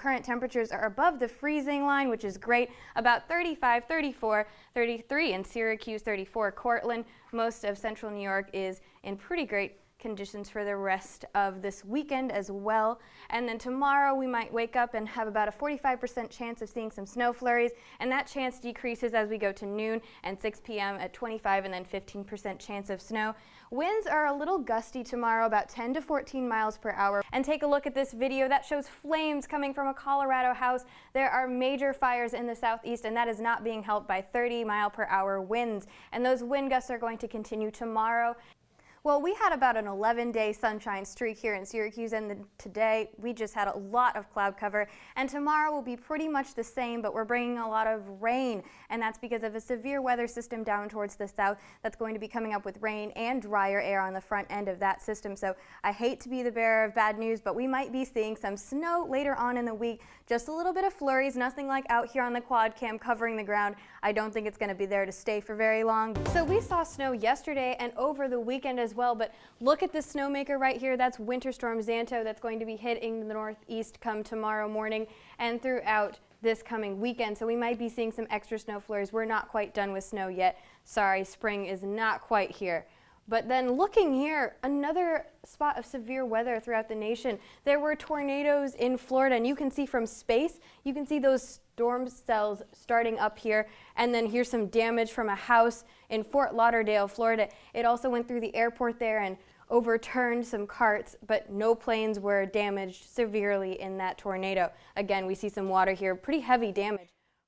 current temperatures are above the freezing line, which is great, about 35, 34, 33 in Syracuse, 34 Cortland. Most of central New York is in pretty great conditions for the rest of this weekend as well. And then tomorrow we might wake up and have about a 45% chance of seeing some snow flurries, and that chance decreases as we go to noon and 6 p.m. at 25 and then 15% chance of snow. Winds are a little gusty tomorrow, about 10 to 14 miles per hour. And take a look at this video that shows flames coming from a Colorado house. There are major fires in the southeast, and that is not being helped by 30-mile-per-hour winds. And those wind gusts are going to continue tomorrow. Well, we had about an 11-day sunshine streak here in Syracuse, and then today we just had a lot of cloud cover, and tomorrow will be pretty much the same, but we're bringing a lot of rain, and that's because of a severe weather system down towards the south that's going to be coming up with rain and drier air on the front end of that system. So I hate to be the bearer of bad news, but we might be seeing some snow later on in the week. Just a little bit of flurries, nothing like out here on the quad cam covering the ground. I don't think it's going to be there to stay for very long. So we saw snow yesterday and over the weekend as well, but look at this snowmaker right here. That's Winter Storm Xanto that's going to be hitting the northeast come tomorrow morning and throughout this coming weekend. So we might be seeing some extra snow flurries. We're not quite done with snow yet. Sorry, spring is not quite here. But then looking here, another spot of severe weather throughout the nation. There were tornadoes in Florida, and you can see from space, you can see those storm cells starting up here. And then here's some damage from a house in Fort Lauderdale, Florida. It also went through the airport there and overturned some carts, but no planes were damaged severely in that tornado. Again, we see some water here, pretty heavy damage.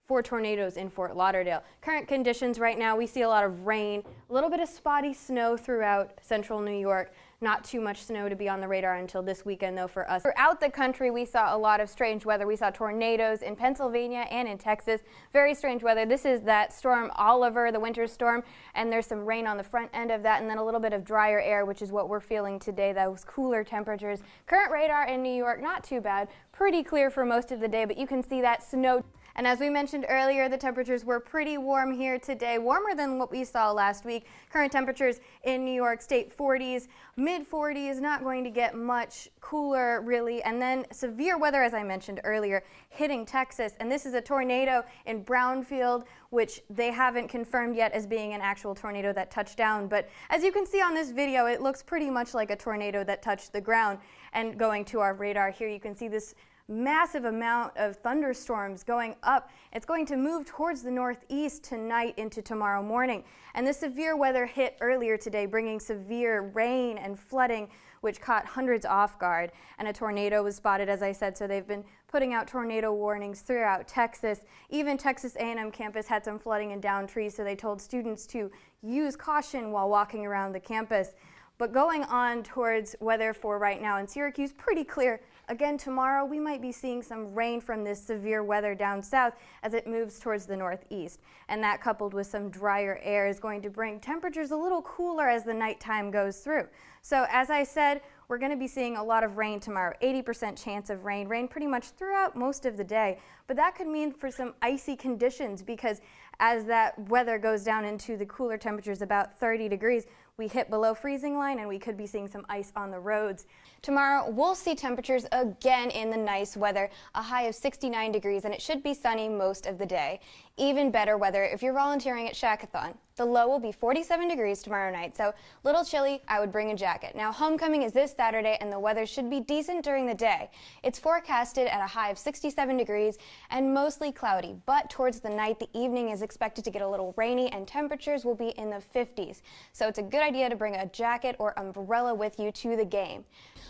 4 tornadoes in Fort Lauderdale. Current conditions right now, we see a lot of rain, a little bit of spotty snow throughout central New York. Not too much snow to be on the radar until this weekend though for us. Throughout the country we saw a lot of strange weather. We saw tornadoes in Pennsylvania and in Texas. Very strange weather. This is that storm Oliver, the winter storm, and there's some rain on the front end of that and then a little bit of drier air, which is what we're feeling today, those cooler temperatures. Current radar in New York, not too bad. Pretty clear for most of the day, but you can see that snow. And as we mentioned earlier, the temperatures were pretty warm here today, warmer than what we saw last week. Current temperatures in New York State 40s, mid-40s, not going to get much cooler really. And then severe weather, as I mentioned earlier, hitting Texas. And this is a tornado in Brownfield, which they haven't confirmed yet as being an actual tornado that touched down. But as you can see on this video, it looks pretty much like a tornado that touched the ground. And going to our radar here, you can see this massive amount of thunderstorms going up. It's going to move towards the northeast tonight into tomorrow morning. And the severe weather hit earlier today, bringing severe rain and flooding, which caught hundreds off guard. And a tornado was spotted, as I said, so they've been putting out tornado warnings throughout Texas. Even Texas A&M campus had some flooding and downed trees, so they told students to use caution while walking around the campus. But going on towards weather for right now in Syracuse, pretty clear. Again, tomorrow we might be seeing some rain from this severe weather down south as it moves towards the northeast. And that coupled with some drier air is going to bring temperatures a little cooler as the nighttime goes through. So as I said, we're going to be seeing a lot of rain tomorrow, 80% chance of rain pretty much throughout most of the day. But that could mean for some icy conditions because as that weather goes down into the cooler temperatures, about 30 degrees, we hit below freezing line and we could be seeing some ice on the roads. Tomorrow we'll see temperatures again in the nice weather, a high of 69 degrees, and it should be sunny most of the day. Even better weather if you're volunteering at Shackathon. The low will be 47 degrees tomorrow night, so a little chilly, I would bring a jacket. Now homecoming is this Saturday and the weather should be decent during the day. It's forecasted at a high of 67 degrees and mostly cloudy, but towards the night the evening is expected to get a little rainy and temperatures will be in the 50s. So it's a good idea to bring a jacket or umbrella with you to the game.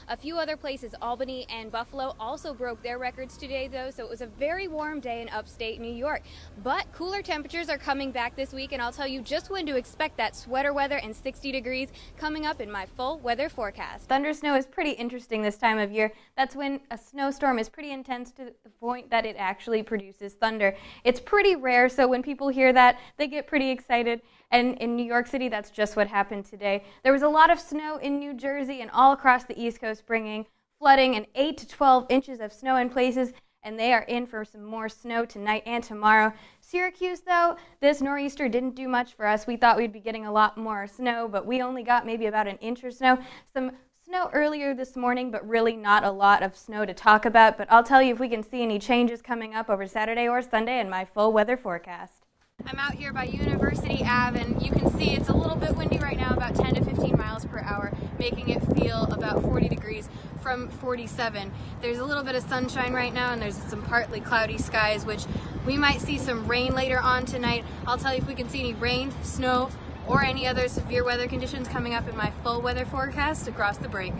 A few other places, Albany and Buffalo, also broke their records today though, so it was a very warm day in upstate New York. But cooler temperatures are coming back this week, and I'll tell you just when to expect that sweater weather and 60 degrees coming up in my full weather forecast. Thunder snow is pretty interesting this time of year. That's when a snowstorm is pretty intense to the point that it actually produces thunder. It's pretty rare, so when people hear that, they get pretty excited. And in New York City, that's just what happened today. There was a lot of snow in New Jersey and all across the East Coast, bringing flooding and 8 to 12 inches of snow in places, and they are in for some more snow tonight and tomorrow. Syracuse, though, this nor'easter didn't do much for us. We thought we'd be getting a lot more snow, but we only got maybe about an inch or snow. Some Snow earlier this morning, but really not a lot of snow to talk about. But I'll tell you if we can see any changes coming up over Saturday or Sunday in my full weather forecast. I'm out here by University Ave, and you can see it's a little bit windy right now, about 10 to 15 miles per hour, making it feel about 40 degrees from 47. There's a little bit of sunshine right now, and there's some partly cloudy skies, which we might see some rain later on tonight. I'll tell you if we can see any rain, snow, or any other severe weather conditions coming up in my full weather forecast across the break.